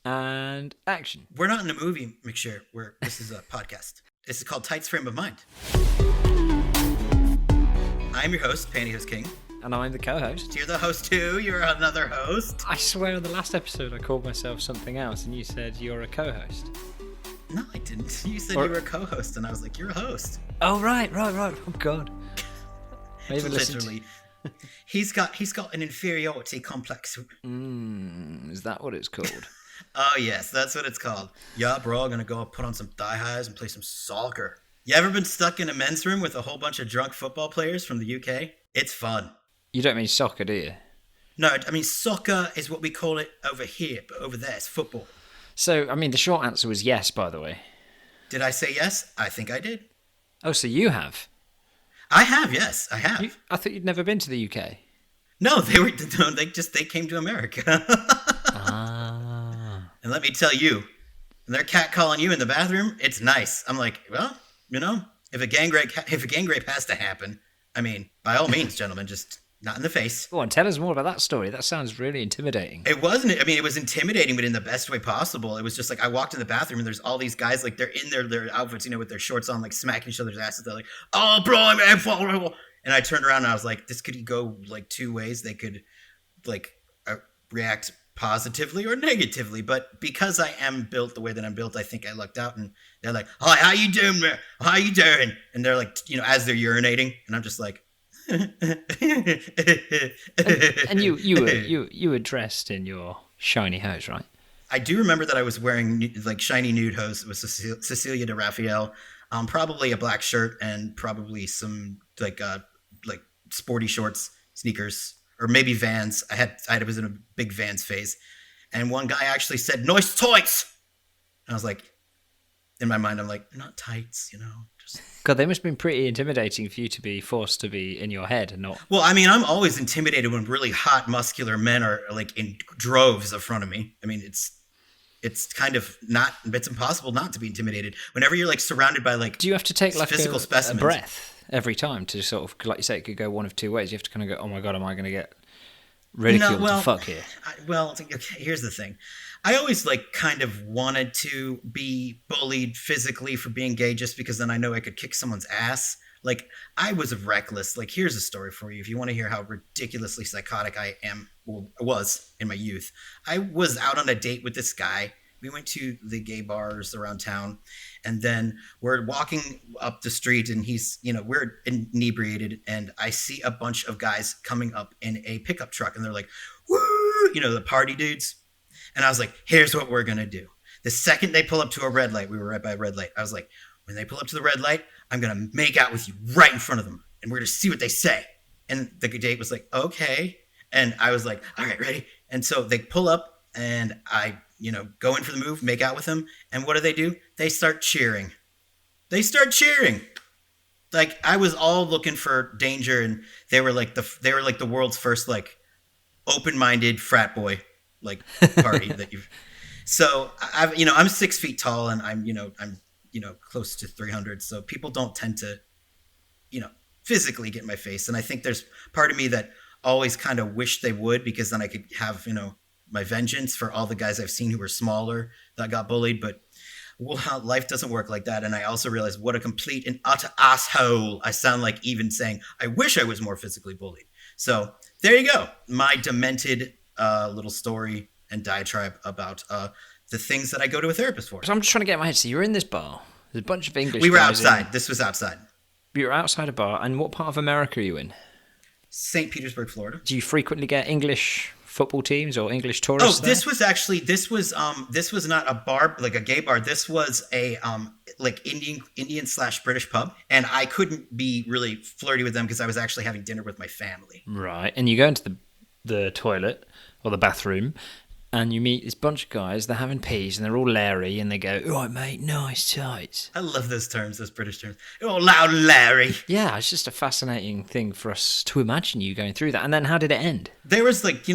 And action. We're not in a movie, McShure. This is a podcast. This is called Tights Frame of Mind. I'm your host, Pantyhose King. And I'm the co-host. You're the host too. You're another host. I swear on the last episode I called myself something else and you said you're a co-host. No, I didn't. You said you were a co-host and I was like, you're a host. Oh, right. Oh, God. Maybe literally. He's got an inferiority complex. Is that what it's called? Oh, yes, that's what it's called. Yeah, bro, I'm going to go put on some thigh highs and play some soccer. You ever been stuck in a men's room with a whole bunch of drunk football players from the UK? It's fun. You don't mean soccer, do you? No, I mean soccer is what we call it over here, but over there it's football. So, I mean, the short answer was yes, by the way. Did I say yes? I think I did. Oh, so you have? I have, yes, I have. I thought you'd never been to the UK. No, they came to America. And let me tell you, when they're catcalling you in the bathroom, it's nice. I'm like, well, if a gang rape has to happen, I mean, by all means, gentlemen, just not in the face. Go on, tell us more about that story. That sounds really intimidating. It wasn't. I mean, it was intimidating, but in the best way possible. It was just like I walked in the bathroom and there's all these guys, like they're in their outfits, with their shorts on, like smacking each other's asses. They're like, "Oh, bro, I'm in." And I turned around and I was like, this could go like two ways. They could like react positively or negatively, but because I am built the way that I'm built, I think I lucked out. And they're like, "Hi, how you doing, man? How you doing?" And they're like, as they're urinating, and I'm just like, and you were dressed in your shiny hose, right? I do remember that I was wearing like shiny nude hose. It was Cecilia de Raphael, probably a black shirt and probably some like sporty shorts, sneakers. Or maybe Vans. I was in a big Vans phase. And one guy actually said, "Nice tights." And I was like, in my mind, I'm like, not tights, Just... God, they must have been pretty intimidating for you to be forced to be in your head and not... Well, I mean, I'm always intimidated when really hot, muscular men are like in droves in front of me. I mean, it's kind of not, it's impossible not to be intimidated. Whenever you're like surrounded by like... Do you have to take like physical a specimens? Breath every time to sort of, like you say, it could go one of two ways. You have to kind of go, oh my God, am I going to get ridiculed to fuck here? Here's the thing. I always like kind of wanted to be bullied physically for being gay just because then I know I could kick someone's ass. Like I was reckless. Like here's a story for you. If you want to hear how ridiculously psychotic I was in my youth. I was out on a date with this guy. We went to the gay bars around town and then we're walking up the street and we're inebriated and I see a bunch of guys coming up in a pickup truck and they're like, woo, the party dudes. And I was like, here's what we're going to do. The second they pull up to a red light, we were right by a red light. I was like, when they pull up to the red light, I'm going to make out with you right in front of them and we're going to see what they say. And the date was like, okay. And I was like, all right, ready. And so they pull up and I go in for the move, make out with them. And what do? They start cheering. Like I was all looking for danger and they were like the world's first like open-minded frat boy like party that you've. So I'm 6 feet tall and I'm close to 300. So people don't tend to, physically get in my face. And I think there's part of me that always kind of wish they would, because then I could have, my vengeance for all the guys I've seen who were smaller that got bullied. But life doesn't work like that. And I also realized what a complete and utter asshole I sound like even saying, I wish I was more physically bullied. So there you go. My demented little story and diatribe about the things that I go to a therapist for. So I'm just trying to get my head. So you're in this bar. There's a bunch of English We were guys outside. This was outside. You were outside a bar. And what part of America are you in? St. Petersburg, Florida. Do you frequently get English football teams or English tourists? Oh, this was not a bar, like a gay bar. This was a like Indian/British pub, and I couldn't be really flirty with them because I was actually having dinner with my family. Right, and you go into the toilet or the bathroom, and you meet this bunch of guys. They're having peas, and they're all Larry, and they go, "All right, mate, nice tights." I love those terms, those British terms. Oh, loud Larry. Yeah, it's just a fascinating thing for us to imagine you going through that. And then how did it end? There was like, they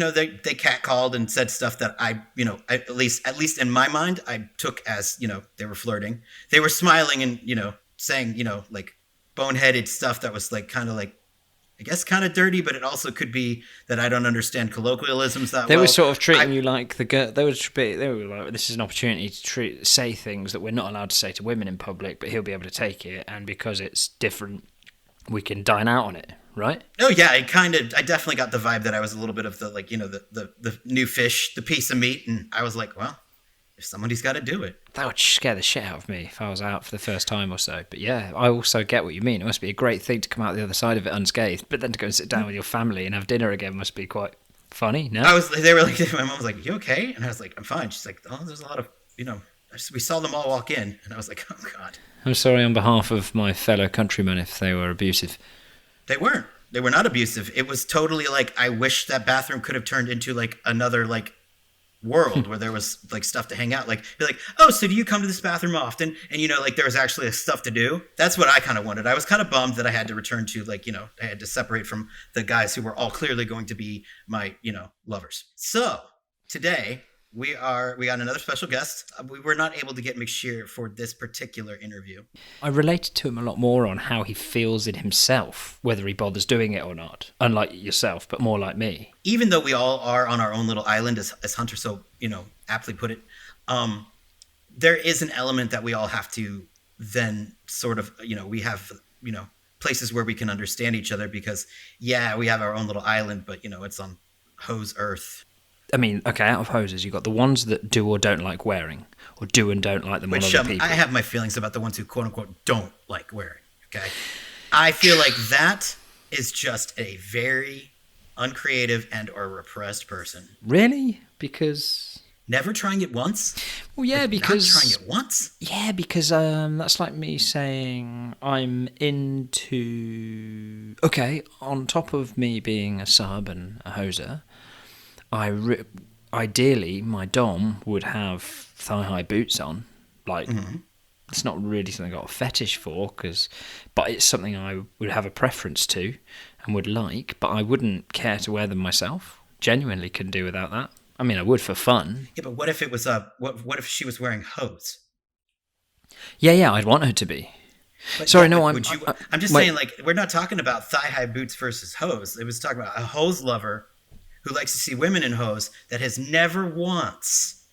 catcalled and said stuff that I, at least in my mind, I took as, they were flirting. They were smiling and, saying, like boneheaded stuff that was like kind of like I guess kind of dirty, but it also could be that I don't understand colloquialisms that They well. were sort of treating you like the girl. They were like, this is an opportunity to say things that we're not allowed to say to women in public, but he'll be able to take it, and because it's different, we can dine out on it, right? Oh yeah, I definitely got the vibe that I was a little bit of the, like, the new fish, the piece of meat, and I was like, well, if somebody's got to do it. That would scare the shit out of me if I was out for the first time or so. But yeah, I also get what you mean. It must be a great thing to come out the other side of it unscathed, but then to go and sit down with your family and have dinner again must be quite funny, no? They were like, my mom was like, you okay? And I was like, I'm fine. She's like, oh, there's a lot of, we saw them all walk in, and I was like, oh God. I'm sorry on behalf of my fellow countrymen if they were abusive. They weren't. They were not abusive. It was totally like, I wish that bathroom could have turned into like another like world where there was like stuff to hang out. Like, be like, oh, so do you come to this bathroom often? And like there was actually stuff to do. That's what I kind of wanted. I was kind of bummed that I had to return to like, I had to separate from the guys who were all clearly going to be my, lovers. So today we got another special guest. We were not able to get McShear for this particular interview. I related to him a lot more on how he feels in himself, whether he bothers doing it or not. Unlike yourself, but more like me. Even though we all are on our own little island, as Hunter so, aptly put it, there is an element that we all have to then sort of, we have, places where we can understand each other because, yeah, we have our own little island, but, it's on hose earth. I mean, okay, out of hoses, you've got the ones that do or don't like wearing, or do and don't like them on other people. I have my feelings about the ones who, quote unquote, don't like wearing, okay? I feel like that is just a very uncreative and or repressed person. Really? Because... Never trying it once? Well, yeah, like because... Not trying it once? Yeah, because that's like me saying I'm into... Okay, on top of me being a sub and a hoser... Ideally, my dom would have thigh-high boots on. Like, It's not really something I got a fetish for, but it's something I would have a preference to and would like, but I wouldn't care to wear them myself. Genuinely couldn't do without that. I mean, I would for fun. Yeah, but what if it was what if she was wearing hose? Yeah, I'd want her to be. But sorry, yeah, no, I'm just saying, like, we're not talking about thigh-high boots versus hose. It was talking about a hose lover who likes to see women in hose that has never once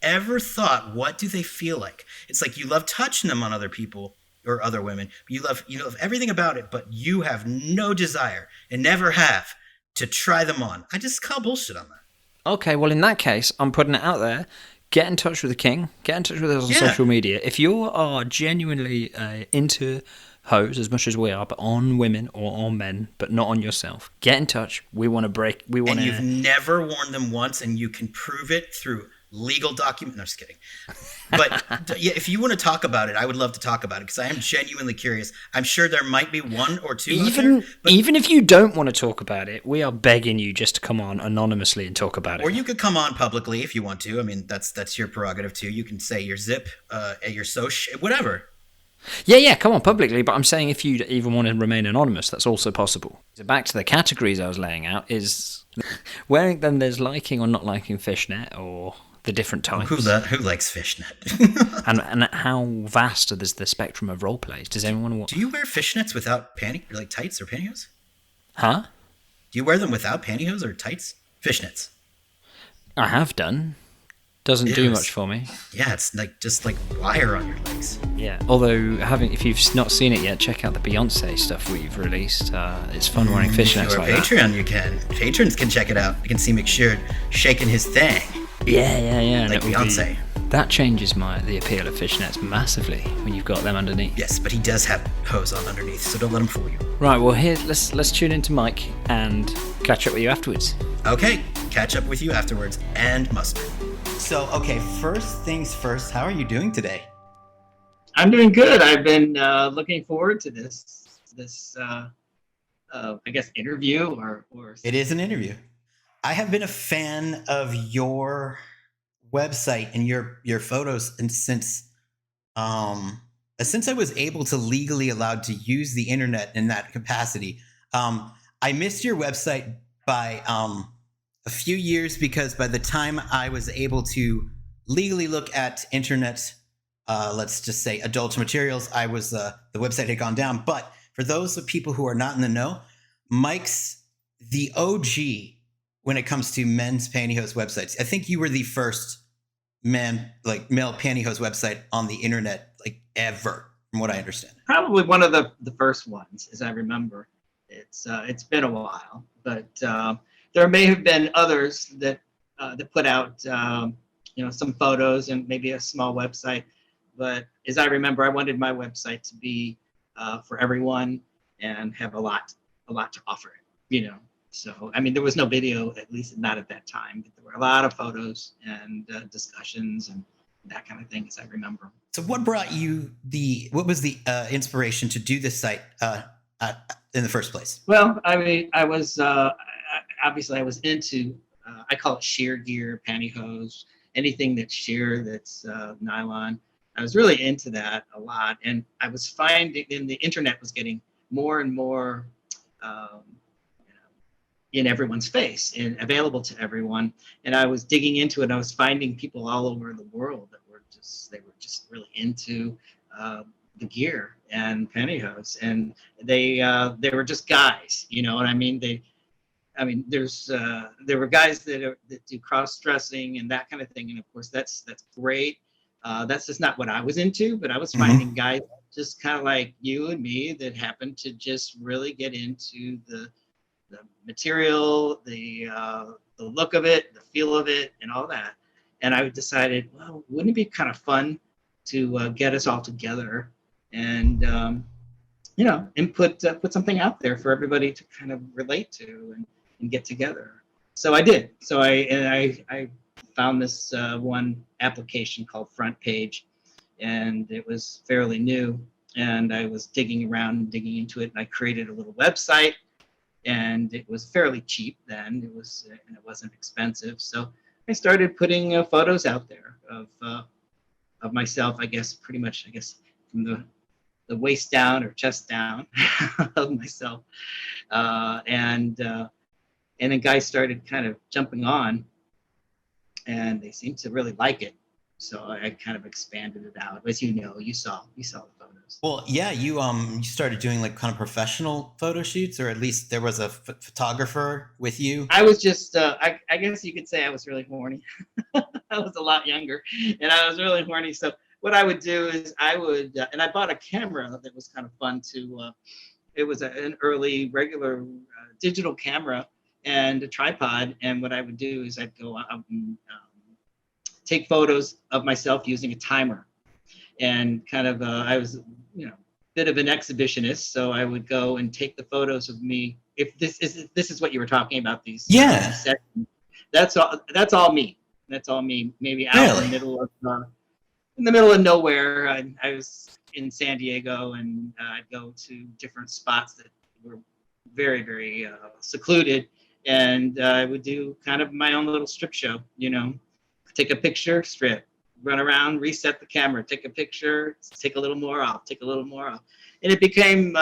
ever thought, what do they feel like? It's like you love touching them on other people or other women. You love everything about it, but you have no desire and never have to try them on. I just call bullshit on that. Okay, well, in that case, I'm putting it out there. Get in touch with the king. Get in touch with us on social media. If you are genuinely into hose as much as we are, but on women or on men, but not on yourself, get in touch. We want to break. And you've never worn them once, and you can prove it through legal document. No, just kidding. But yeah, if you want to talk about it, I would love to talk about it because I am genuinely curious. I'm sure there might be one or two. Even if you don't want to talk about it, we are begging you just to come on anonymously and talk about it. Or you could come on publicly if you want to. I mean, that's your prerogative too. You can say your zip, your soc, whatever. Yeah, come on publicly, but I'm saying if you even want to remain anonymous, that's also possible. So back to the categories I was laying out is wearing them, there's liking or not liking fishnet or the different types. Who likes fishnet? and how vast is the spectrum of role plays? Does anyone want... Do you wear fishnets without like tights or pantyhose? Huh? Do you wear them without pantyhose or tights? Fishnets. I have done. Doesn't do much for me. Yeah, it's like just like wire on your legs. Yeah. Although, if you've not seen it yet, check out the Beyonce stuff we've released. It's fun wearing fishnets like Patreon, that. You can. Patrons can check it out. You can see McShear shaking his thing. Yeah. Like Beyonce. That changes the appeal of fishnets massively when you've got them underneath. Yes, but he does have hose on underneath, so don't let him fool you. Right. Well, here let's tune into Mike and catch up with you afterwards. Okay, catch up with you afterwards, and mustard. So, okay, first things first, how are you doing today? I'm doing good. I've been looking forward to this I guess, interview or. It is an interview. I have been a fan of your website and your photos, and since I was able to legally allowed to use the internet in that capacity, I missed your website by a few years because by the time I was able to legally look at internet, let's just say adult materials, the website had gone down. But for those of people who are not in the know, Mike's the OG when it comes to men's pantyhose websites. I think you were the first male pantyhose website on the internet, like ever, from what I understand. Probably one of the first ones, as I remember. It's been a while, but there may have been others that put out some photos and maybe a small website. But as I remember, I wanted my website to be for everyone and have a lot to offer. So I mean, there was no video, at least not at that time, but there were a lot of photos and discussions and that kind of thing, as I remember. So what brought you what was the inspiration to do this site in the first place? Well, I mean, I was obviously I was into I call it sheer gear, pantyhose, anything that's sheer, that's nylon. I was really into that a lot, and I was finding the internet was getting more and more in everyone's face and available to everyone. And I was digging into it. I was finding people all over the world that were just really into the gear and pantyhose, and they were just guys, you know what I mean? There were guys that do cross dressing and that kind of thing, and of course that's great. That's just not what I was into, but I was finding guys just kind of like you and me that happened to just really get into the material, the look of it, the feel of it, and all that. And I decided, well, wouldn't it be kind of fun to get us all together and and put something out there for everybody to kind of relate to and get together. So I did. So I found this one application called Front Page, and it was fairly new. And I was digging into it, and I created a little website. And it was fairly cheap then. It wasn't expensive. So I started putting photos out there of myself. I guess pretty much from the waist down or chest down of myself, and then guys started kind of jumping on, and they seemed to really like it. So I kind of expanded it out. As you know, you saw the photos. Well, yeah, you started doing like kind of professional photo shoots, or at least there was a photographer with you. I was just, I guess you could say I was really horny. I was a lot younger, and I was really horny. So what I would do is and I bought a camera that was kind of fun to. It was an early regular digital camera and a tripod. And what I would do is I'd go out and take photos of myself using a timer, and kind of I was a bit of an exhibitionist, so I would go and take the photos of me. If this is what you were talking about, these sessions, that's all me. Maybe out in the middle of nowhere. I was in San Diego, and I'd go to different spots that were very, very secluded, and I would do kind of my own little strip show, take a picture, strip, run around, reset the camera, take a picture, take a little more off. And it became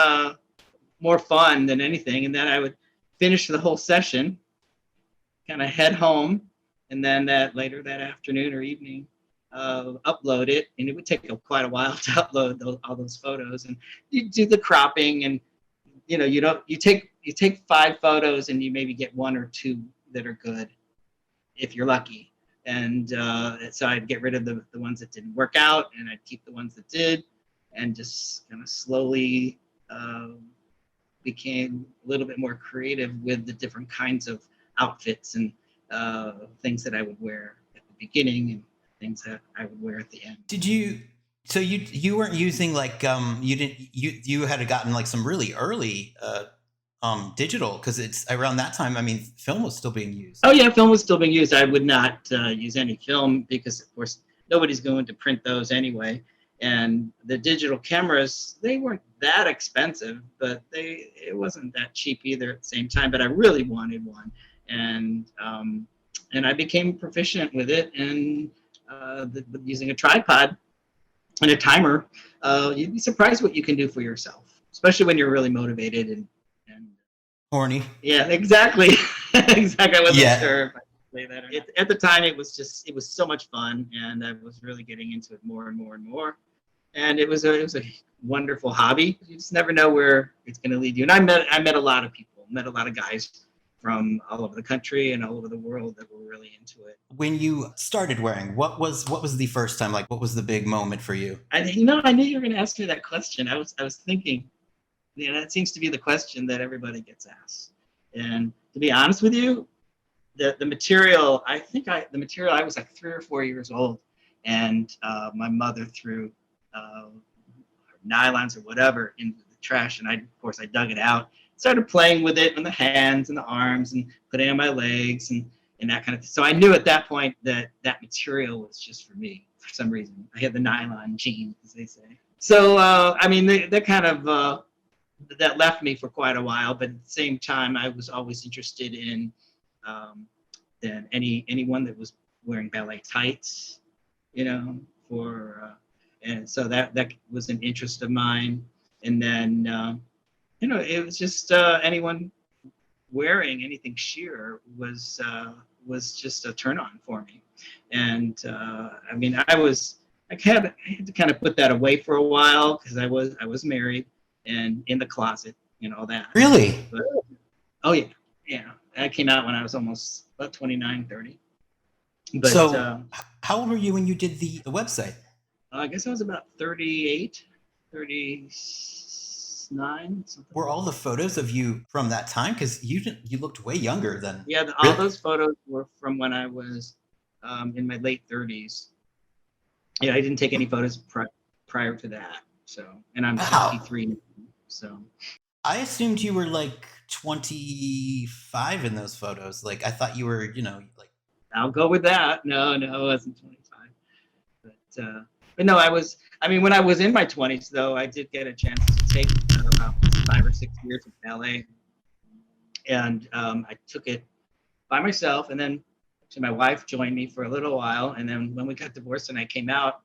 more fun than anything. And then I would finish the whole session, kind of head home, and then later that afternoon or evening, upload it. And it would take quite a while to upload all those photos. And you do the cropping, and you take 5 photos, and you maybe get 1 or 2 that are good, if you're lucky. And so I'd get rid of the ones that didn't work out, and I'd keep the ones that did, and just kind of slowly became a little bit more creative with the different kinds of outfits and things that I would wear at the beginning and things that I would wear at the end. Did you? So you weren't using like you had gotten like some really early digital, because it's around that time. I mean, film was still being used. Oh yeah, film was still being used. I would not use any film because, of course, nobody's going to print those anyway. And the digital cameras, they weren't that expensive, but it wasn't that cheap either at the same time. But I really wanted one, and I became proficient with it. And using a tripod and a timer, you'd be surprised what you can do for yourself, especially when you're really motivated and horny. Yeah, exactly. Exactly. I wasn't sure if I could say that or not. At the time, it was so much fun, and I was really getting into it more and more and more. And it was a wonderful hobby. You just never know where it's going to lead you. And I met a lot of people people. Met a lot of guys from all over the country and all over the world that were really into it. When you started wearing, what was the first time? Like, what was the big moment for you? I knew you were going to ask me that question. I was thinking, that seems to be the question that everybody gets asked. And to be honest with you, the material, the material, I was like 3 or 4 years old, and my mother threw nylons or whatever into the trash, and of course I dug it out, started playing with it on the hands and the arms, and putting it on my legs and that kind of thing. So I knew at that point that material was just for me for some reason. I had the nylon gene, as they say. So I mean, that kind of that left me for quite a while, but at the same time, I was always interested in then anyone that was wearing ballet tights, and so that was an interest of mine. And then it was just anyone wearing anything sheer was just a turn on for me. And I mean, I had to kind of put that away for a while because I was married and in the closet and all that. Really? But, oh yeah. That came out when I was almost about 29, 30. But so how old were you when you did the website? I guess I was about 38, 39, something. Were all the photos of you from that time? Because you looked way younger than. Yeah, all those photos were from when I was in my late 30s. Yeah, I didn't take any photos prior to that. So, and I'm 53 now, so. I assumed you were like 25 in those photos. Like, I thought you were, like. I'll go with that. No, I wasn't 25. But no, when I was in my 20s, though, I did get a chance to take about 5 or 6 years of ballet. And I took it by myself. And then actually my wife joined me for a little while. And then when we got divorced and I came out,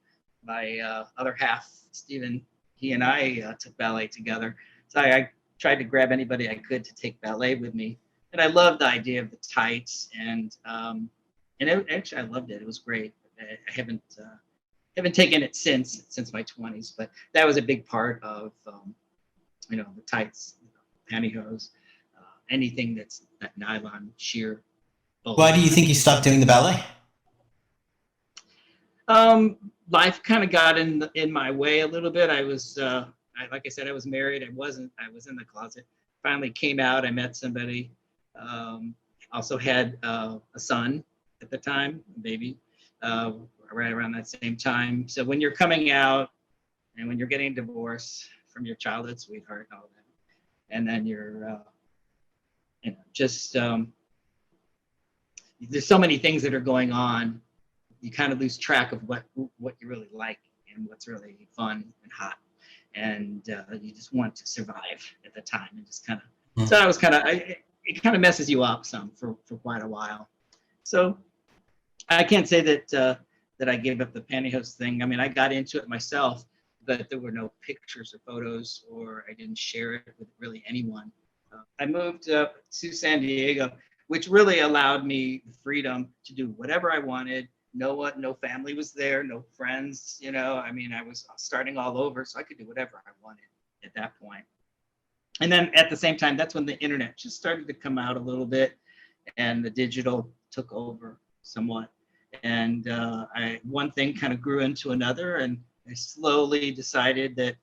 my other half, Stephen, he and I took ballet together. So I tried to grab anybody I could to take ballet with me. And I loved the idea of the tights. And actually, I loved it. It was great. I haven't taken it since my 20s, but that was a big part of the tights, pantyhose, anything that's that nylon sheer. Why do you think you stopped doing the ballet? Life kind of got in my way a little bit. I was like I said, I was married. I was in the closet. Finally came out. I met somebody. Also had a son at the time, a baby, right around that same time. So when you're coming out and when you're getting divorced from your childhood sweetheart and all that, and then you're just there's so many things that are going on, you kind of lose track of what you really like and what's really fun and hot, and you just want to survive at the time, and just kind of. So I was it kind of messes you up some for quite a while. So I can't say that I gave up the pantyhose thing. I mean, I got into it myself, but there were no pictures or photos, or I didn't share it with really anyone. I moved up to San Diego, which really allowed me the freedom to do whatever I wanted. No family was there, no friends, I mean, I was starting all over, so I could do whatever I wanted at that point. And then at the same time, that's when the internet just started to come out a little bit, and the digital took over somewhat. And one thing kind of grew into another, and I slowly decided that,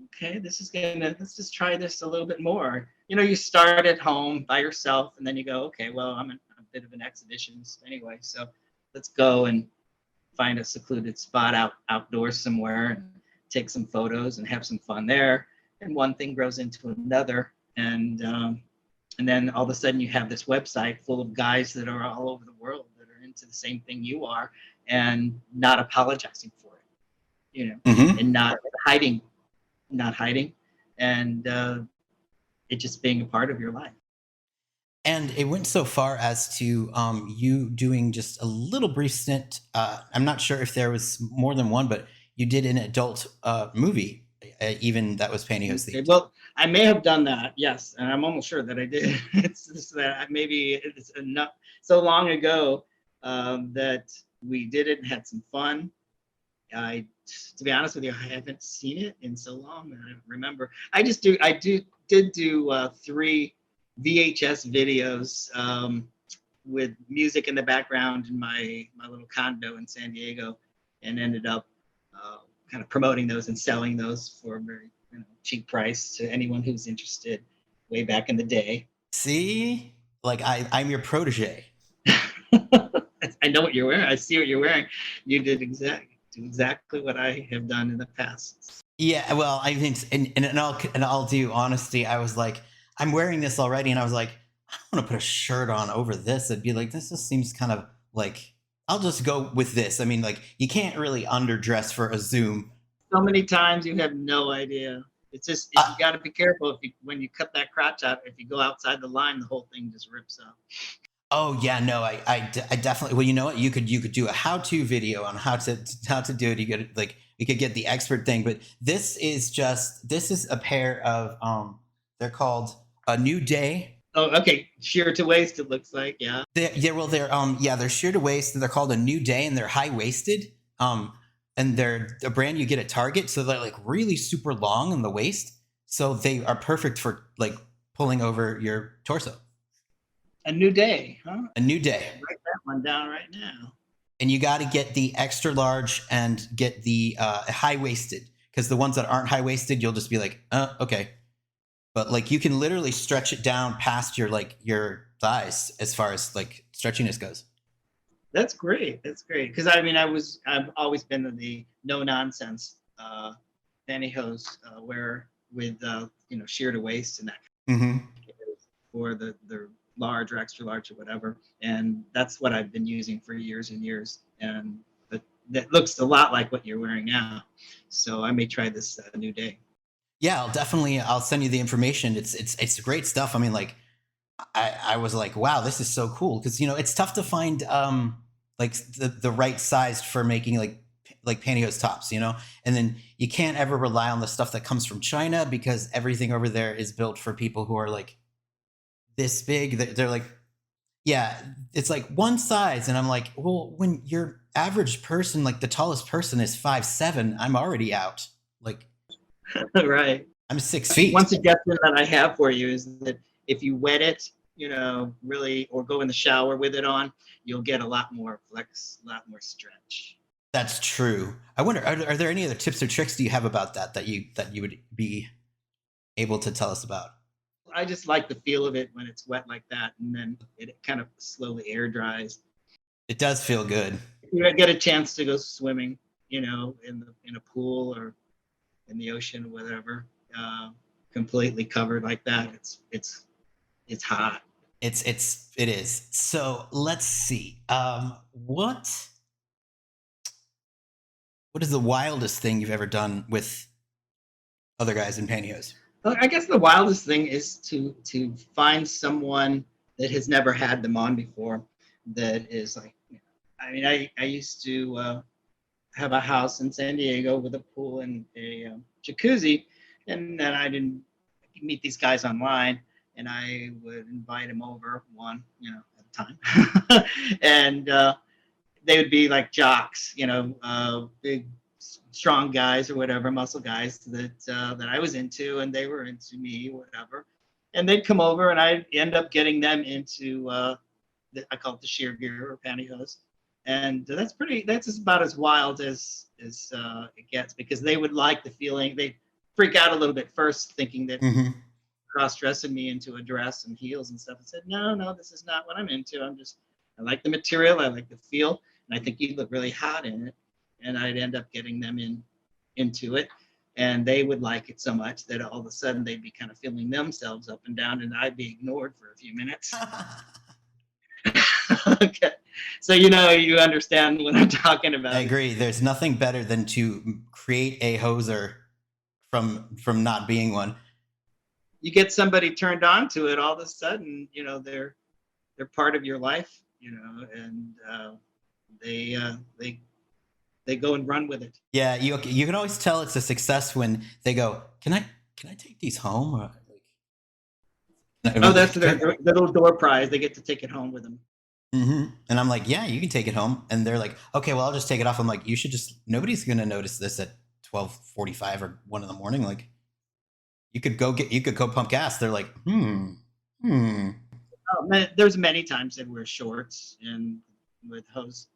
okay, let's just try this a little bit more. You start at home by yourself, and then you go, okay, well, I'm a bit of an exhibitionist anyway, so let's go and find a secluded spot outdoors somewhere and take some photos and have some fun there. And one thing grows into another, and then all of a sudden you have this website full of guys that are all over the world that are into the same thing you are, and not apologizing for it, and not hiding, and it just being a part of your life. And it went so far as to you doing just a little brief stint. I'm not sure if there was more than one, but you did an adult movie, even that was pantyhose themed. Well, I may have done that, yes, and I'm almost sure that I did. It's just that maybe it's enough so long ago that we did it and had some fun. To be honest with you, I haven't seen it in so long that I don't remember. I did do 3 VHS videos with music in the background in my little condo in San Diego, and ended up kind of promoting those and selling those for a very cheap price to anyone who's interested way back in the day. See, like I'm your protege. I know what you're wearing. I see what you're wearing. You did exactly what I have done in the past. Yeah, well, I think, in all due honesty, I was like, I'm wearing this already, and I was like, I don't want to put a shirt on over this. It'd be like, this just seems kind of like, I'll just go with this. I mean, like, you can't really underdress for a Zoom. So many times you have no idea. It's just you got to be careful when you cut that crotch out. If you go outside the line, the whole thing just rips out. Oh yeah, no, I definitely. Well, you know what? You could do a how-to video on how to do it. You could you could get the expert thing, but this is a pair of they're called a New Day. Oh, okay, sheer to waist. It looks like, yeah. They're sheer to waist, and they're called a New Day, and they're high-waisted. And they're a brand you get at Target, so they're like really super long in the waist, so they are perfect for like pulling over your torso. A New Day, huh? A New Day. Write that one down right now. And you got to get the extra large and get the high waisted, because the ones that aren't high waisted, you'll just be like, okay. But like you can literally stretch it down past your thighs as far as like stretchiness goes. That's great. Because I've always been the no nonsense pantyhose wearer with sheer to waist and that for the large or extra large or whatever, and that's what I've been using for years and years, but that looks a lot like what you're wearing now, so I may try this New Day. Yeah, I'll send you the information. It's great stuff. I mean, like I was like, wow, this is so cool, because it's tough to find like the right size for making like pantyhose tops, and then you can't ever rely on the stuff that comes from China, because everything over there is built for people who are like this big. They're like, yeah, it's like one size, and I'm like, well, when your average person, like the tallest person, is 5'7", I'm already out. Like, right. I'm 6 feet. One suggestion that I have for you is that if you wet it, really, or go in the shower with it on, you'll get a lot more flex, a lot more stretch. That's true. I wonder, are there any other tips or tricks do you have about that you would be able to tell us about? I just like the feel of it when it's wet like that, and then it kind of slowly air dries. It does feel good. If you get a chance to go swimming, in a pool or in the ocean or whatever, completely covered like that, it's hot. It is. So let's see. What is the wildest thing you've ever done with other guys in pantyhose? Well, I guess the wildest thing is to find someone that has never had them on before, that is like, I used to have a house in San Diego with a pool and a jacuzzi, and then I didn't meet these guys online, and I would invite them over one, at a time, and they would be like jocks, big, strong guys or whatever, muscle guys that I was into, and they were into me, whatever. And they'd come over, and I'd end up getting them into I call it the sheer gear or pantyhose, and that's about as wild as it gets, because they would like the feeling. They freak out a little bit first, thinking that cross-dressing me into a dress and heels and stuff. I said, no, this is not what I'm into. I like the material, I like the feel, and I think you'd look really hot in it. And I'd end up getting them into it, and they would like it so much that all of a sudden they'd be kind of feeling themselves up and down, and I'd be ignored for a few minutes. Okay, so you understand what I'm talking about. I agree. There's nothing better than to create a hoser from not being one. You get somebody turned on to it, all of a sudden, they're part of your life, and they go and run with it. Yeah, you can always tell it's a success when they go, "Can I take these home?" Or that's their little door prize. They get to take it home with them. And I'm like, "Yeah, you can take it home." And they're like, "Okay, well, I'll just take it off." I'm like, nobody's gonna notice this at 12:45 or 1 a.m. Like, you could go pump gas. They're like, Oh, man, there's many times I'd wear shorts and with hose,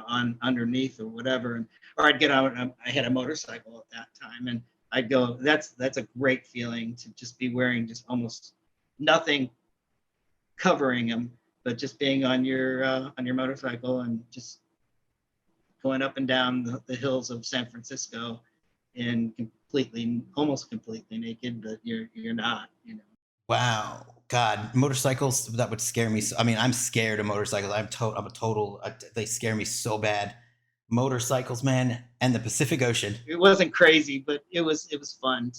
on underneath or whatever, or I'd get out. I had a motorcycle at that time, and I'd go. That's a great feeling to just be wearing just almost nothing covering them, but just being on your motorcycle and just going up and down the hills of San Francisco, and almost completely naked, but you're not. Wow. God, motorcycles, that would scare me. I mean, I'm scared of motorcycles. I'm a total, they scare me so bad. Motorcycles, man, and the Pacific Ocean. It wasn't crazy, but it was fun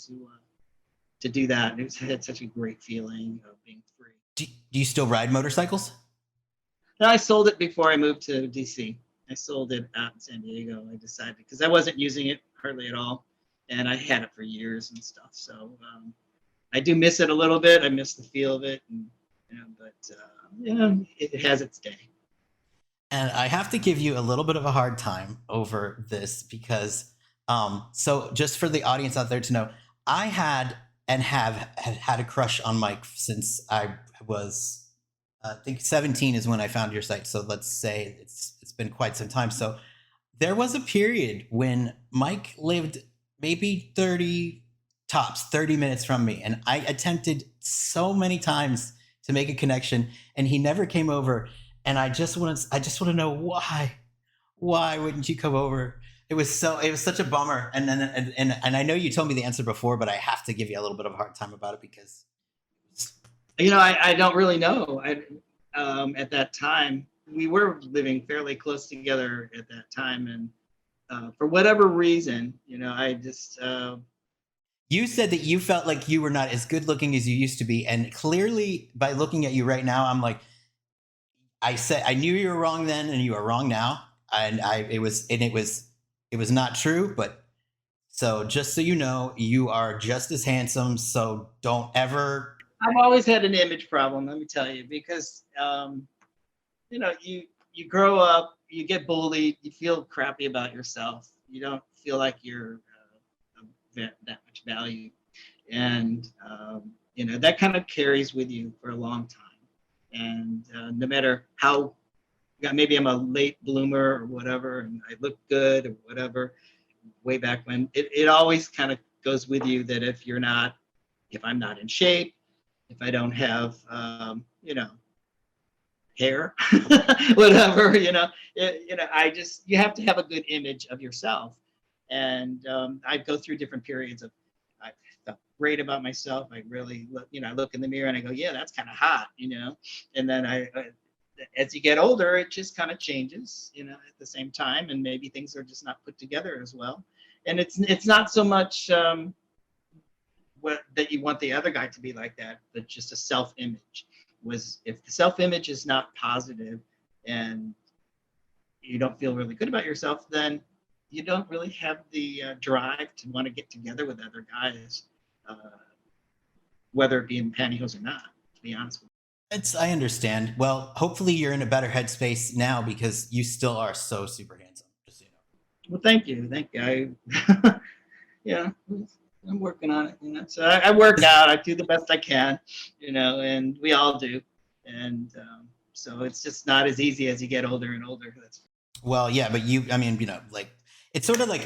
to do that. It had such a great feeling of being free. Do you still ride motorcycles? And I sold it before I moved to DC. I sold it out in San Diego. I decided because I wasn't using it hardly at all, and I had it for years and stuff. So I do miss it a little bit. I miss the feel of it, but it has its day. And I have to give you a little bit of a hard time over this because, so just for the audience out there to know, I had and have had a crush on Mike since I was, I think 17 is when I found your site. So let's say it's been quite some time. So there was a period when Mike lived maybe 30 minutes from me, and I attempted so many times to make a connection, and he never came over. And I just want to know why wouldn't you come over? It was such a bummer. And then and I know you told me the answer before, but I have to give you a little bit of a hard time about it because I don't really know. At that time we were living fairly close together at that time, and for whatever reason, I just you said that you felt like you were not as good looking as you used to be, and clearly by looking at you right now, I'm like, I said I knew you were wrong then, and you are wrong now, and it was not true. But so just so you know, you are just as handsome. So don't ever. I've always had an image problem, let me tell you, because you grow up, you get bullied, you feel crappy about yourself, you don't feel like you're that much value, and that kind of carries with you for a long time. And no matter how, maybe I'm a late bloomer or whatever, and I look good or whatever, way back when, it always kind of goes with you that if I'm not in shape, if I don't have, hair, whatever, you have to have a good image of yourself. And I go through different periods of, I felt great about myself. I really I look in the mirror and I go, yeah, that's kind of hot, and then as you get older, it just kind of changes, at the same time, and maybe things are just not put together as well. And it's not so much that you want the other guy to be like that, but just a self-image. If the self-image is not positive and you don't feel really good about yourself, then you don't really have the drive to want to get together with other guys, whether it be in pantyhose or not, to be honest with you. I understand. Well, hopefully you're in a better headspace now because you still are so super handsome. Just so you know. Well, thank you. I'm working on it. So I work out. I do the best I can, and we all do. And so it's just not as easy as you get older and older. Well, yeah, but like it's sort of like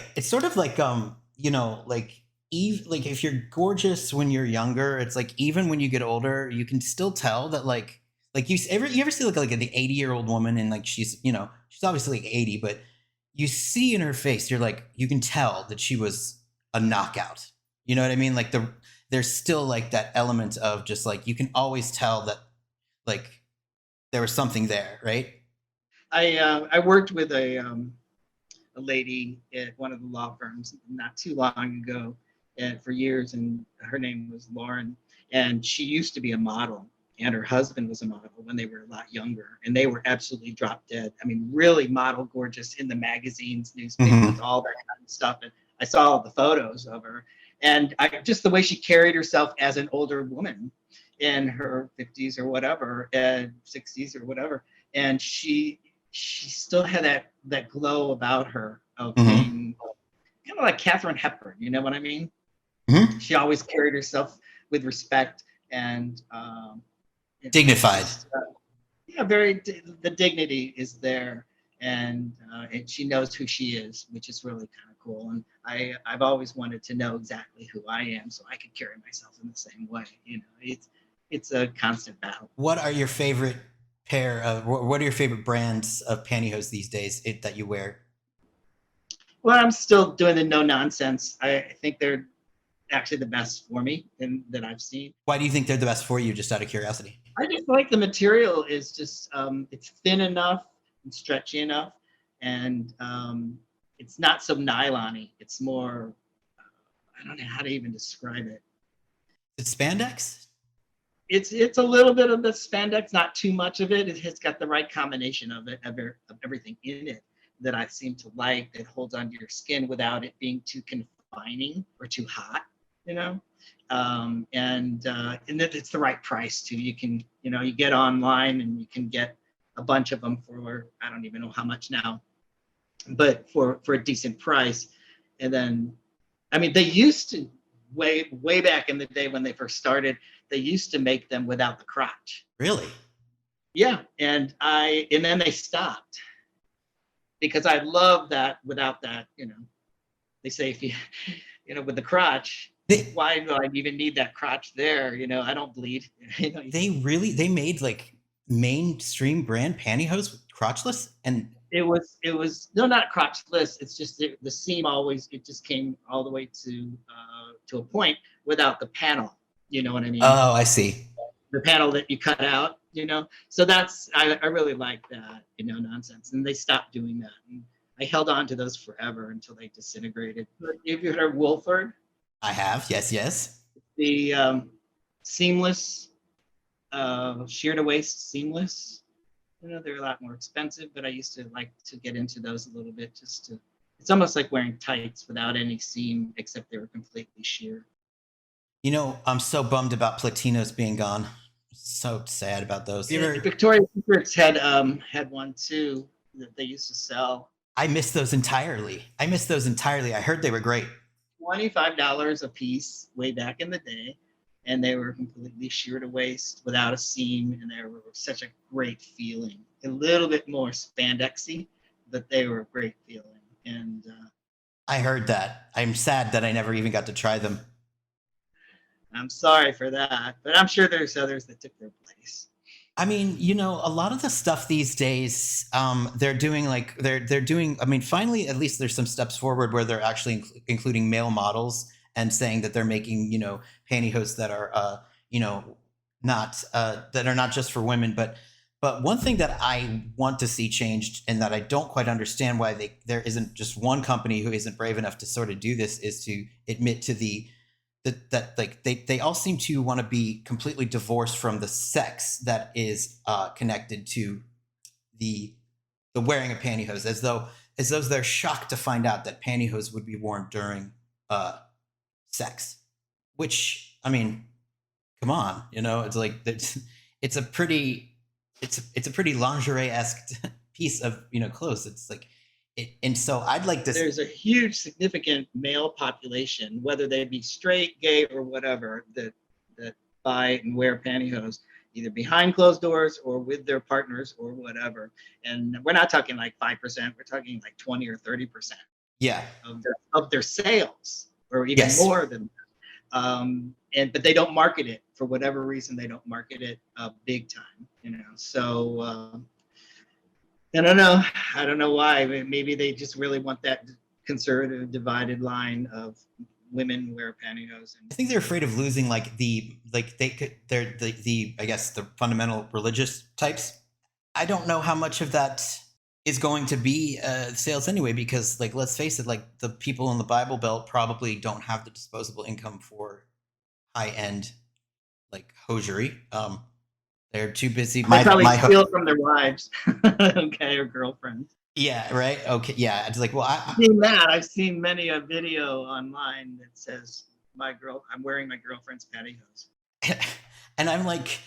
like if you're gorgeous when you're younger, it's like even when you get older, you can still tell that like you ever see like an 80-year-old woman, and like she's obviously like 80, but you see in her face, you can tell that she was a knockout. You know what I mean? Like there's still like that element of just like, you can always tell that like there was something there, right? I worked with a lady at one of the law firms not too long ago, and for years, and her name was Lauren, and she used to be a model, and her husband was a model when they were a lot younger, and they were absolutely drop dead. I mean, really model gorgeous in the magazines, newspapers, all that kind of stuff. And I saw all the photos of her, and just the way she carried herself as an older woman in her 50s or whatever, 60s or whatever, and she still had that glow about her of being kind of like Katharine Hepburn. You know what I mean? Mm-hmm. She always carried herself with respect, and Dignified. Yeah, the dignity is there, and she knows who she is, which is really kind of cool. And I've always wanted to know exactly who I am, so I could carry myself in the same way. It's a constant battle. What are your favorite what are your favorite brands of pantyhose these days that you wear? Well, I'm still doing the no nonsense. I think they're actually the best for me and that I've seen. Why do you think they're the best for you, just out of curiosity? I just like the material is just it's thin enough and stretchy enough, and it's not so nylon-y. It's more I don't know how to even describe it. It's spandex? It's a little bit of the spandex, not too much of it. It has got the right combination of everything in it that I seem to like, that holds onto your skin without it being too confining or too hot, you know. And that it's the right price too. You can, you get online and you can get a bunch of them for I don't even know how much now, but for a decent price. And then, I mean, they used to way back in the day when they first started, they used to make them without the crotch. Really? Yeah, and then they stopped because I love that without that. They say if you, with the crotch. Why do I even need that crotch there? I don't bleed. They made like mainstream brand pantyhose with crotchless, and it was no, not crotchless. It's just the seam it just came all the way to a point without the panel. You know what I mean? Oh, I see. The panel that you cut out. So that's I really like that. Nonsense, and they stopped doing that. And I held on to those forever until they disintegrated. Have you heard of Wolford? I have, yes. The seamless, sheer to waist seamless. They're a lot more expensive, but I used to like to get into those a little bit it's almost like wearing tights without any seam, except they were completely sheer. I'm so bummed about Platinos being gone. So sad about those. Victoria's Secrets had one too that they used to sell. I missed those entirely. I heard they were great. $25 a piece way back in the day, and they were completely sheer to waist without a seam, and they were such a great feeling. A little bit more spandexy, but they were a great feeling. And I heard that. I'm sad that I never even got to try them. I'm sorry for that, but I'm sure there's others that took their place. I mean, a lot of the stuff these days, they're doing I mean, finally, at least there's some steps forward where they're actually including male models and saying that they're making, pantyhose that are, that are not just for women. But one thing that I want to see changed, and that I don't quite understand why there isn't just one company who isn't brave enough to sort of do this, is to admit to that like they all seem to want to be completely divorced from the sex that is connected to the wearing of pantyhose, as though they're shocked to find out that pantyhose would be worn during sex. Which, I mean, come on, it's like it's a pretty lingerie-esque piece of clothes. It's like and so I'd like to. There's a huge, significant male population, whether they be straight, gay, or whatever, that buy and wear pantyhose, either behind closed doors or with their partners or whatever. And we're not talking like 5%; we're talking like 20 or 30%. Yeah. Of their sales, or even more than that. But they don't market it for whatever reason. They don't market it big time. So. I don't know why. Maybe they just really want that conservative divided line of women wear pantyhose. I think they're afraid of losing I guess the fundamental religious types. I don't know how much of that is going to be sales anyway, because let's face it, the people in the Bible Belt probably don't have the disposable income for high end hosiery. They're too busy. They probably steal from their wives, okay, or girlfriends. Yeah, right. Okay, yeah. It's like, well, I've seen that. I've seen many a video online that says, I'm wearing my girlfriend's pantyhose. And I'm like,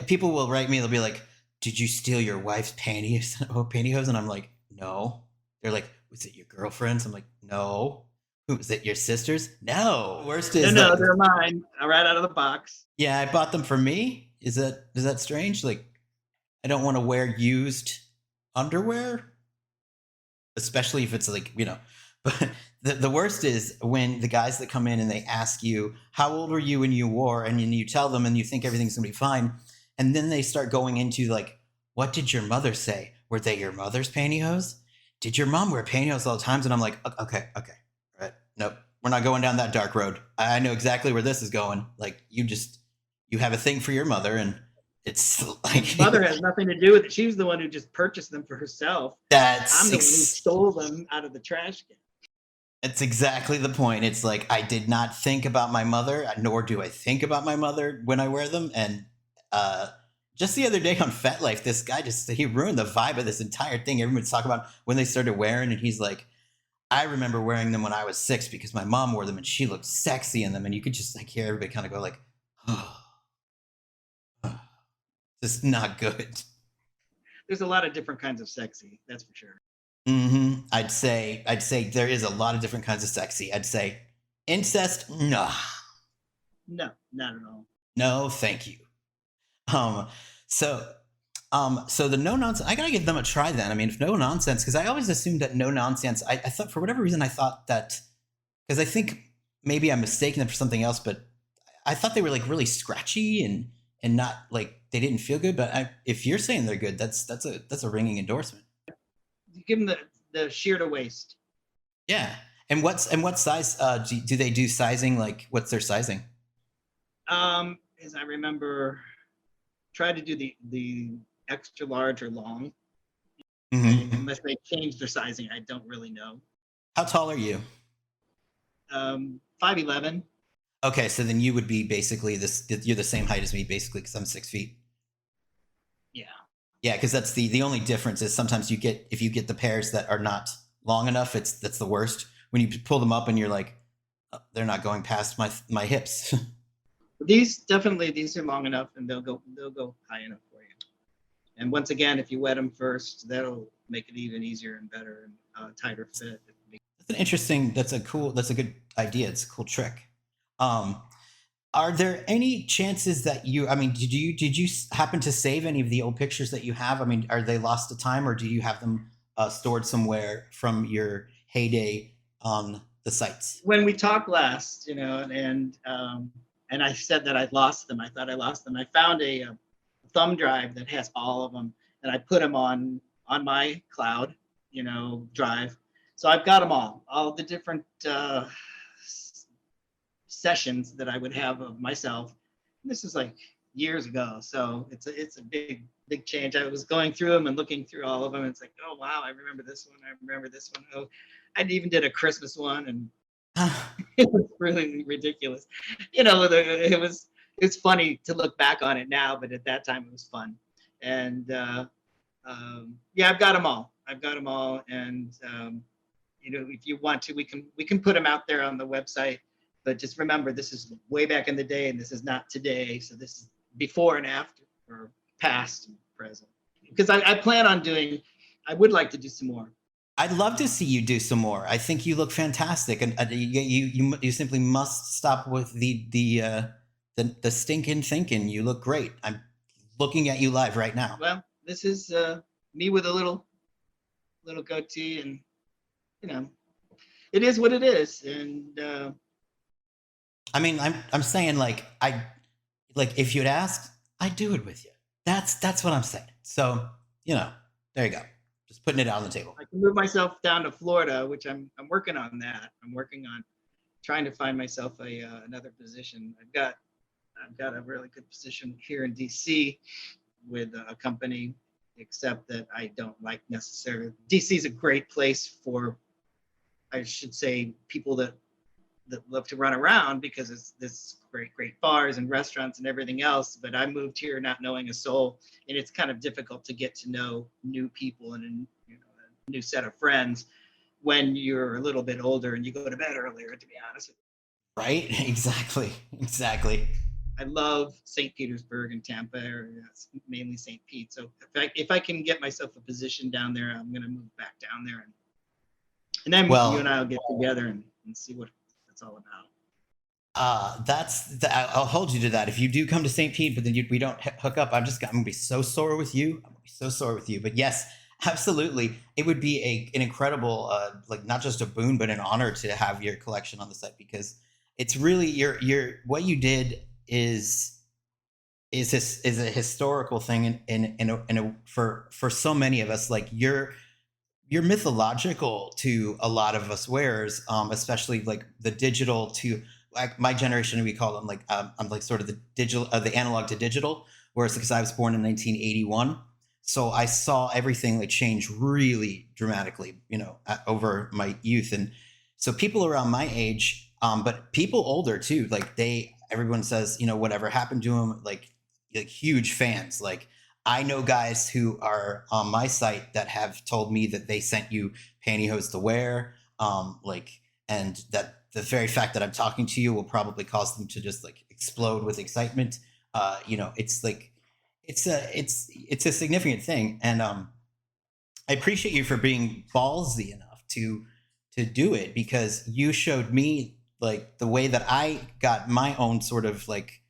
people will write me. They'll be like, "Did you steal your wife's pantyhose?" And I'm like, "No." They're like, "Was it your girlfriend's?" I'm like, "No." Was it your sister's? No. Worst is no, they're mine. Right out of the box. Yeah, I bought them for me. Is that strange? Like, I don't want to wear used underwear, especially if it's like, but the worst is when the guys that come in and they ask you, how old were you when you wore, and then you tell them and you think everything's gonna be fine. And then they start going into like, what did your mother say? Were they your mother's pantyhose? Did your mom wear pantyhose all the times? And I'm like, okay. All right. Nope. We're not going down that dark road. I know exactly where this is going. Like, you have a thing for your mother, and it's like Mother has nothing to do with it. She was the one who just purchased them for herself. I'm the one who stole them out of the trash can. That's exactly the point. It's like, I did not think about my mother, nor do I think about my mother when I wear them. And just the other day on FetLife, this guy he ruined the vibe of this entire thing. Everyone's talking about when they started wearing, and he's like, I remember wearing them when I was 6 because my mom wore them and she looked sexy in them. And you could just like hear everybody kind of go like, oh, this is not good. There's a lot of different kinds of sexy, that's for sure. Mm-hmm. I'd say there is a lot of different kinds of sexy. I'd say incest, nah. No, not at all. No, thank you. So the no nonsense, I gotta give them a try then. I mean, if no nonsense, because I always assumed that no nonsense, I thought for whatever reason, I thought that, because I think maybe I'm mistaking them for something else, but I thought they were like really scratchy and not like they didn't feel good. But if you're saying they're good, that's a ringing endorsement. You give them the sheer to waist. Yeah. And what size do they do sizing? Like, what's their sizing? As I remember, try to do the extra large or long. Mm-hmm. Unless they change their sizing, I don't really know. How tall are you? 5'11". Okay, so then you would be basically you're the same height as me, basically, because I'm 6 feet. Yeah. Yeah, because that's the only difference is sometimes if you get the pairs that are not long enough, that's the worst. When you pull them up and you're like, oh, they're not going past my hips. These are long enough, and they'll go high enough for you. And once again, if you wet them first, that'll make it even easier and better and tighter fit. That's a good idea. It's a cool trick. Are there any chances that did you happen to save any of the old pictures that you have? I mean, are they lost to time, or do you have them stored somewhere from your heyday on the sites? When we talked last, and I said that I'd lost them. I thought I lost them. I found a thumb drive that has all of them, and I put them on my cloud, drive. So I've got them all the different sessions that I would have of myself. And this is like years ago, so it's a big change. I was going through them and looking through all of them. And it's like, oh wow, I remember this one. I remember this one. Oh, I even did a Christmas one, and it was really ridiculous. It's funny to look back on it now, but at that time it was fun. And I've got them all. And if you want to, we can put them out there on the website. But just remember, this is way back in the day, and this is not today. So this is before and after, or past and present. Because I plan on I would like to do some more. I'd love to see you do some more. I think you look fantastic, and you simply must stop with the stinking thinking. You look great. I'm looking at you live right now. Well, this is me with a little goatee, and it is what it is. And I mean, I'm saying if you'd asked, I'd do it with you. That's what I'm saying. So there you go. Just putting it out on the table. I can move myself down to Florida, which I'm working on that. I'm working on trying to find myself another position. I've got a really good position here in DC with a company, except that I don't like necessarily. DC is a great place for, I should say, people that love to run around, because it's this great bars and restaurants and everything else. But I moved here not knowing a soul, and it's kind of difficult to get to know new people and a new set of friends when you're a little bit older and you go to bed earlier, to be honest. Right? Exactly. I love St. Petersburg and Tampa area, mainly St. Pete. So if I can get myself a position down there, I'm going to move back down there, and then you and I will get together and see what it's all about. I'll hold you to that. If you do come to St. Pete, but then we don't hook up, I'm gonna be so sore with you. I'm gonna be so sore with you. But yes, absolutely, it would be an incredible, like not just a boon, but an honor to have your collection on the site, because it's really your what you did is a historical thing for so many of us. Like you're mythological to a lot of us wearers, especially like the digital to like my generation. We call them like I'm like sort of the digital, the analog to digital. Whereas because I was born in 1981, so I saw everything like change really dramatically, over my youth, and so people around my age, but people older too, like everyone says, whatever happened to them, like huge fans, like. I know guys who are on my site that have told me that they sent you pantyhose to wear, and that the very fact that I'm talking to you will probably cause them to just like explode with excitement. It's like it's a significant thing, and I appreciate you for being ballsy enough to do it, because you showed me like the way that I got my own sort of like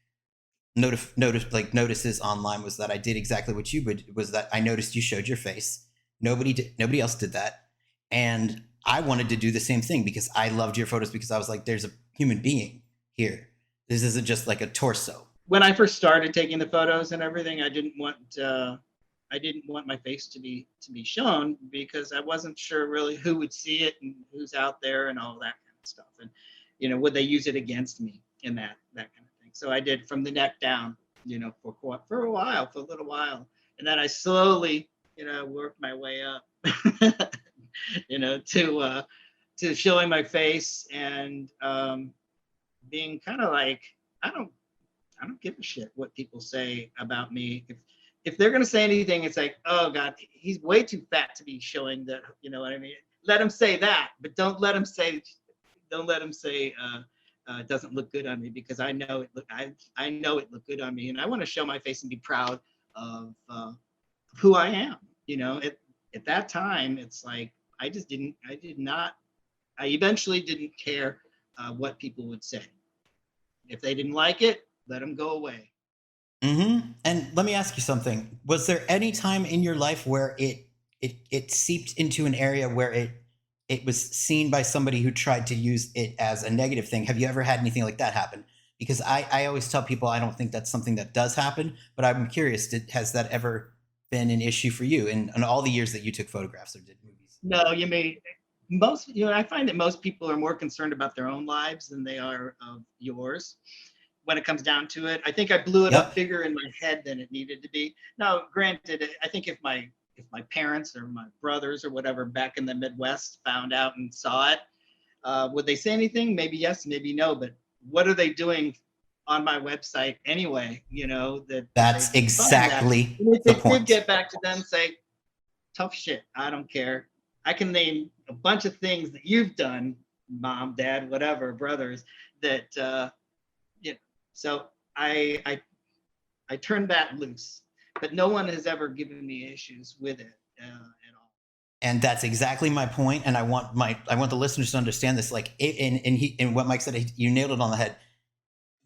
notices online was that I did exactly what you would, was that I noticed you showed your face. Nobody else did that. And I wanted to do the same thing because I loved your photos, because I was like, there's a human being here. This isn't just like a torso. When I first started taking the photos and everything, I didn't want my face to be shown, because I wasn't sure really who would see it and who's out there and all that kind of stuff. And, would they use it against me in that kind of thing. So I did from the neck down, for a little while. And then I slowly, worked my way up, to showing my face and being kind of like, I don't give a shit what people say about me. If they're gonna say anything, it's like, oh God, he's way too fat to be showing that. You know what I mean? Let him say that, but don't let him say it doesn't look good on me, because I know it looked good on me, and I want to show my face and be proud of who I am. At that time, it's like I eventually didn't care what people would say. If they didn't like it, let them go away. Mm-hmm. And let me ask you something. Was there any time in your life where it seeped into an area where it was seen by somebody who tried to use it as a negative thing? Have you ever had anything like that happen? Because I always tell people I don't think that's something that does happen, but I'm curious, has that ever been an issue for you in all the years that you took photographs or did movies? No, I find that most people are more concerned about their own lives than they are of yours. When it comes down to it, I think I blew it up bigger in my head than it needed to be. Now, granted, I think if my parents or my brothers or whatever back in the Midwest found out and saw it, would they say anything? Maybe yes, maybe no. But what are they doing on my website anyway? That's exactly the they point. did get back to them, say, tough shit. I don't care. I can name a bunch of things that you've done, mom, dad, whatever, brothers, that So I turned that loose, but no one has ever given me issues with it at all. And that's exactly my point. And I want the listeners to understand this. Like, and what Mike said, you nailed it on the head.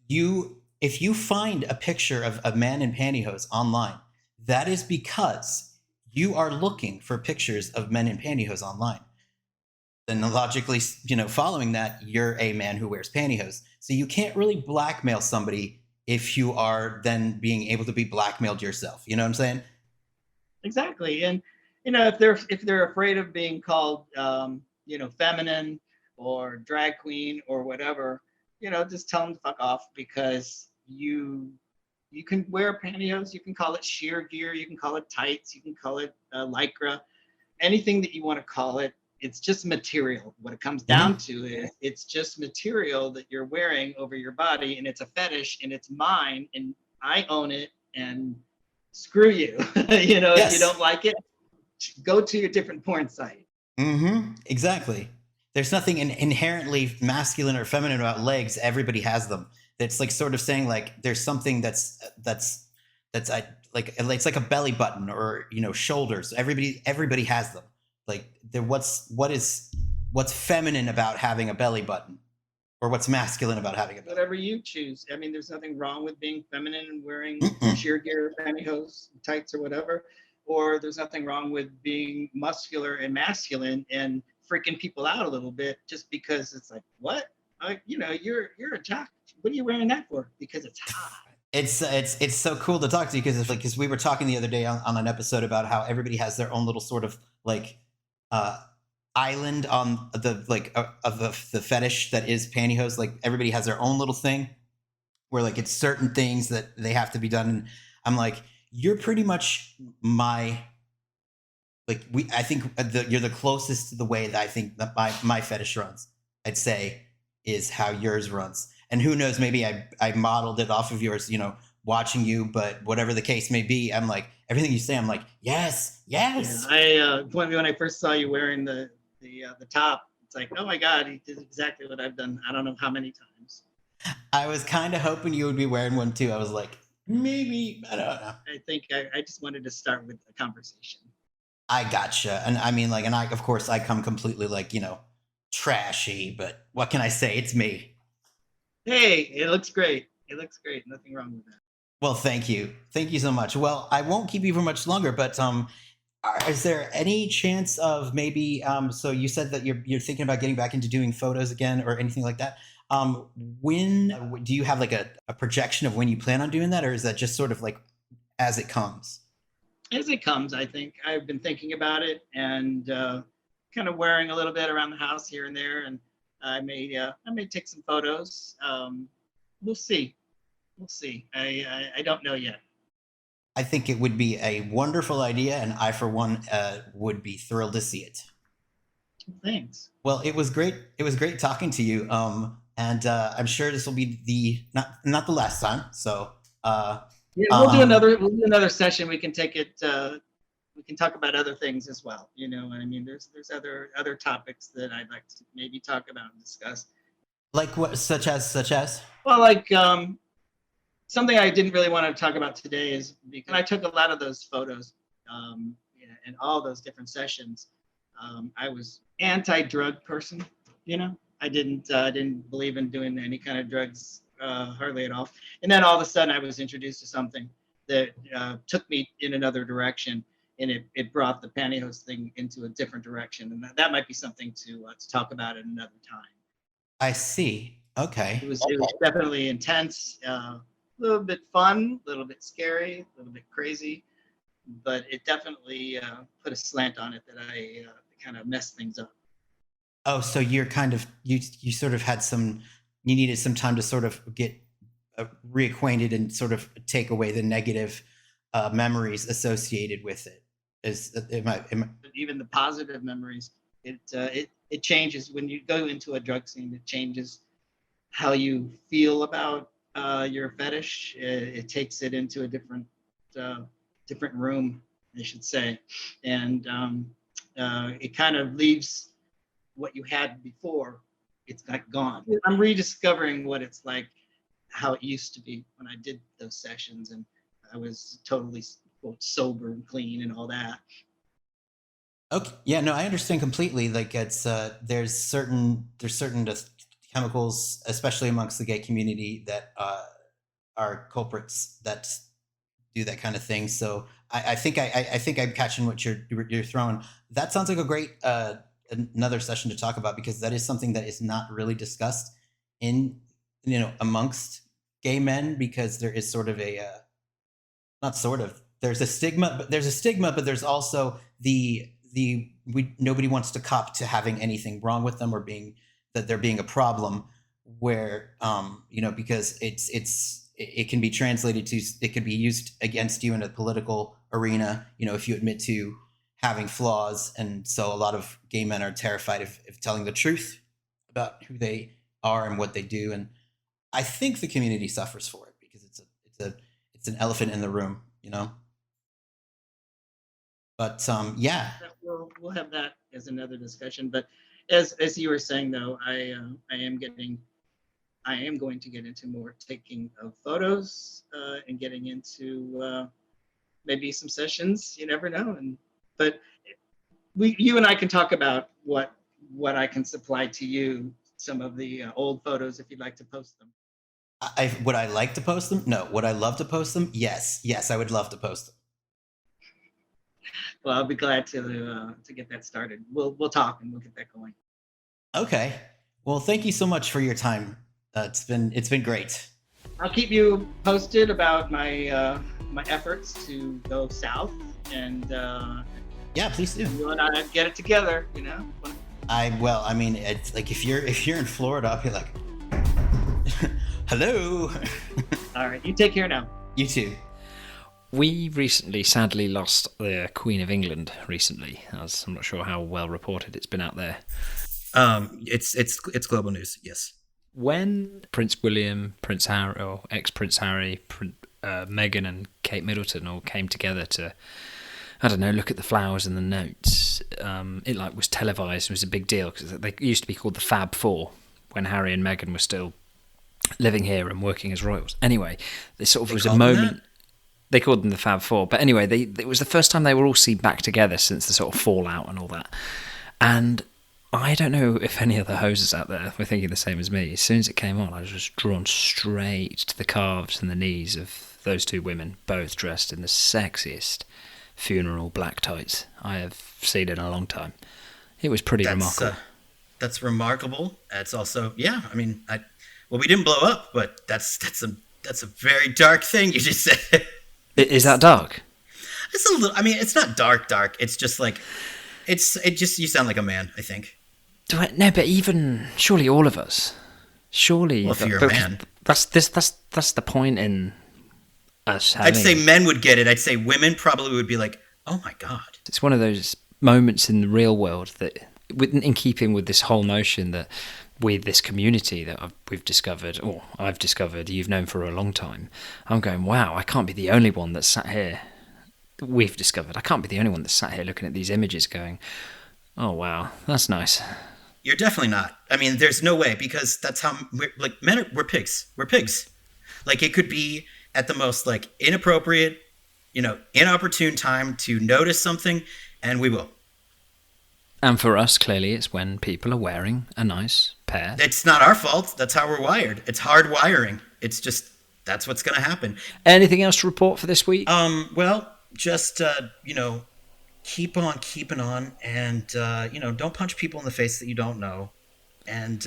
If you find a picture of a man in pantyhose online, that is because you are looking for pictures of men in pantyhose online. Then logically, following that, you're a man who wears pantyhose. So you can't really blackmail somebody if you are then being able to be blackmailed yourself. You know what I'm saying? Exactly. And if they're afraid of being called feminine or drag queen or whatever, just tell them to fuck off, because you can wear pantyhose, you can call it sheer gear, you can call it tights, you can call it lycra, anything that you want to call it. It's just material. What it comes down to is it's just material that you're wearing over your body, and it's a fetish, and it's mine, and I own it, and screw you. Yes. If you don't like it, go to a different porn site. Mm-hmm. Exactly. There's nothing inherently masculine or feminine about legs. Everybody has them. It's like sort of saying like there's something that's like it's like a belly button or shoulders. Everybody has them. Like what's feminine about having a belly button? or what's masculine about having a belly? Whatever you choose. I mean, there's nothing wrong with being feminine and wearing Mm-mm. sheer gear, pantyhose, tights, or whatever. Or there's nothing wrong with being muscular and masculine and freaking people out a little bit just because it's like, what? You're a jock. What are you wearing that for? Because it's hot. It's so cool to talk to you because we were talking the other day on an episode about how everybody has their own little sort of like island on the like of the fetish that is pantyhose. Like everybody has their own little thing where like it's certain things that they have to be done. And I'm like, you're pretty much my like I think you're the closest to the way that I think that my fetish runs. I'd say is how yours runs. And who knows, maybe I modeled it off of yours, watching you, but whatever the case may be, I'm like, everything you say, I'm like, yes. Yeah, when I first saw you wearing the top, it's like, oh my God, he did exactly what I've done. I don't know how many times. I was kind of hoping you would be wearing one too. I was like, maybe, I don't know. I think I just wanted to start with a conversation. I gotcha. And I mean, like, and of course, I come completely like, trashy, but what can I say? It's me. Hey, it looks great. Nothing wrong with that. Well, thank you. Thank you so much. Well, I won't keep you for much longer, but is there any chance of maybe so you said that you're thinking about getting back into doing photos again or anything like that? When do you have like a projection of when you plan on doing that, or is that just sort of like as it comes? As it comes, I think. I've been thinking about it and kind of wearing a little bit around the house here and there, and I may take some photos. We'll see. I don't know yet. I think it would be a wonderful idea, and I, for one, would be thrilled to see it. Thanks. Well, it was great. It was great talking to you. And I'm sure this will be the not the last time. So yeah, we'll do another session. We can take it. We can talk about other things as well. I mean, there's other topics that I'd like to maybe talk about and discuss. Like what? Such as? Well, like something I didn't really want to talk about today is because I took a lot of those photos and all those different sessions. I was anti-drug person. I didn't believe in doing any kind of drugs hardly at all. And then all of a sudden, I was introduced to something that took me in another direction. And it brought the pantyhose thing into a different direction. And that might be something to talk about at another time. I see. Okay. It was definitely intense, a little bit fun, a little bit scary, a little bit crazy. But it definitely put a slant on it that I kind of messed things up. Oh, so you're kind of, you sort of had you needed some time to sort of get reacquainted and sort of take away the negative memories associated with it. Even the positive memories, it changes when you go into a drug scene. It changes how you feel about your fetish. It takes it into a different room, I should say, and it kind of leaves what you had before. It's like gone. I'm rediscovering what it's like, how it used to be when I did those sessions, and I was totally sober and clean and all that. Okay. Yeah, no, I understand completely. Like it's there's certain chemicals, especially amongst the gay community, that are culprits that do that kind of thing. So I think I'm catching what you're throwing. That sounds like a great another session to talk about, because that is something that is not really discussed in amongst gay men, because there is sort of a not sort of there's a stigma, but there's also nobody wants to cop to having anything wrong with them or that they're being a problem, where because it can be translated to, it could be used against you in a political arena, if you admit to having flaws. And so a lot of gay men are terrified of telling the truth about who they are and what they do. And I think the community suffers for it because it's an elephant in the room, But yeah, we'll have that as another discussion. But as you were saying, though, I am going to get into more taking of photos and getting into maybe some sessions. You never know. But you and I can talk about what I can supply to you some of the old photos if you'd like to post them. Would I like to post them? No. Would I love to post them? Yes. I would love to post them. Well, I'll be glad to get that started. We'll talk and we'll get that going. Okay. Well, thank you so much for your time. It's been great. I'll keep you posted about my my efforts to go south, and yeah, please do. you and I get it together. I mean, it's like if you're in Florida, I'll be like, hello. All right, you take care now. You too. We recently, sadly, lost the Queen of England recently. As I'm not sure how well reported it's been out there. It's global news. Yes. When Prince William, Prince Harry, or ex-Prince Harry, Meghan and Kate Middleton all came together to, I don't know, look at the flowers and the notes. It was televised. It was a big deal because they used to be called the Fab Four when Harry and Meghan were still living here and working as royals. Anyway, there sort of was a moment. They called them the Fab Four, but anyway, it was the first time they were all seen back together since the sort of fallout and all that. And I don't know if any other hoses out there were thinking the same as me. As soon as it came on, I was just drawn straight to the calves and the knees of those two women, both dressed in the sexiest funeral black tights I have seen in a long time. It was pretty remarkable. That's remarkable. That's also, yeah. I mean, we didn't blow up, but that's a very dark thing you just said. Is that dark? It's a little. I mean, it's not dark. It's just like, you sound like a man, I think. No, but even surely all of us. Surely, well, if you're a man, that's the point in us having. I'd say men would get it. I'd say women probably would be like, "Oh my god!" It's one of those moments in the real world that, in keeping with this whole notion that with this community that I've discovered, you've known for a long time. I'm going, wow, I can't be the only one that's sat here. We've discovered I can't be the only one that's sat here looking at these images, going, oh wow, that's nice. You're definitely not. I mean, there's no way, because that's how we're pigs. We're pigs. Like, it could be at the most inappropriate, inopportune time to notice something, and we will. And for us, clearly, it's when people are wearing a nice pair. It's not our fault. That's how we're wired. It's hard wiring. It's just, that's what's going to happen. Anything else to report for this week? Well, just, keep on keeping on, and, don't punch people in the face that you don't know. And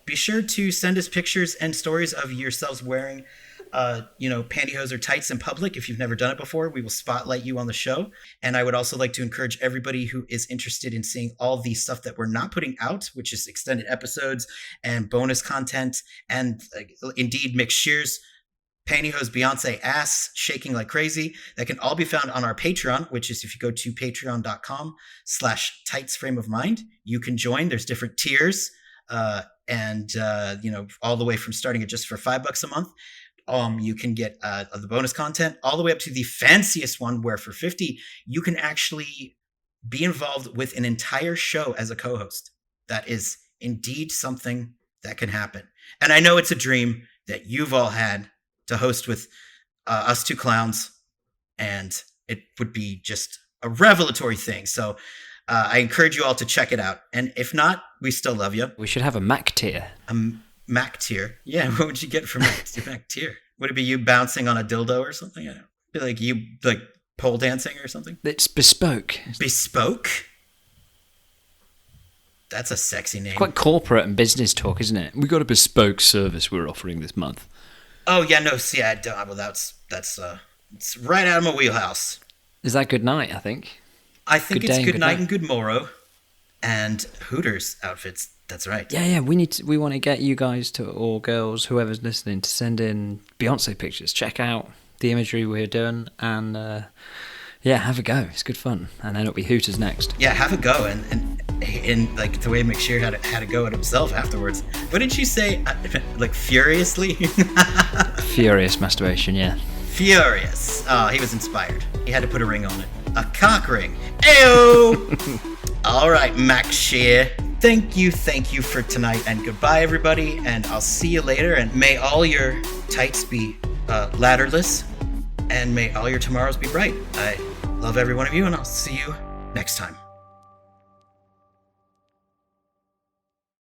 be sure to send us pictures and stories of yourselves wearing pantyhose or tights in public. If you've never done it before, we will spotlight you on the show. And I would also like to encourage everybody who is interested in seeing all the stuff that we're not putting out, which is extended episodes and bonus content, and indeed Mick Shear's pantyhose Beyonce ass shaking like crazy. That can all be found on our Patreon, which is if you go to patreon.com/tightsframeofmind, you can join. There's different tiers, and all the way from starting at just for $5 a month. You can get the bonus content all the way up to the fanciest one, where for $50, you can actually be involved with an entire show as a co-host. That is indeed something that can happen. And I know it's a dream that you've all had, to host with us two clowns, and it would be just a revelatory thing. So I encourage you all to check it out. And if not, we still love you. We should have a Mac tier. Mac tier. Yeah, what would you get from Mac tier? Would it be you bouncing on a dildo or something? I don't know. Be like you pole dancing or something? It's bespoke. Bespoke? That's a sexy name. Quite corporate and business talk, isn't it? We got a bespoke service we're offering this month. Oh yeah, no, see, I don't. Well, that's it's right out of my wheelhouse. Is that good night? I think. I think it's good night and good morrow, and Hooters outfits. That's right. Yeah. We want to get you guys or girls, whoever's listening, to send in Beyonce pictures. Check out the imagery we're doing, and have a go. It's good fun, and then it'll be Hooters next. Yeah, have a go, and like the way Mick Shear had a go at himself afterwards. What did you say? Furiously? Furious masturbation, yeah. Furious. Oh, he was inspired. He had to put a ring on it. A cock ring. Ayo! All right, Max Shear. Thank you for tonight, and goodbye, everybody, and I'll see you later, and may all your tights be ladderless, and may all your tomorrows be bright. I love every one of you, and I'll see you next time.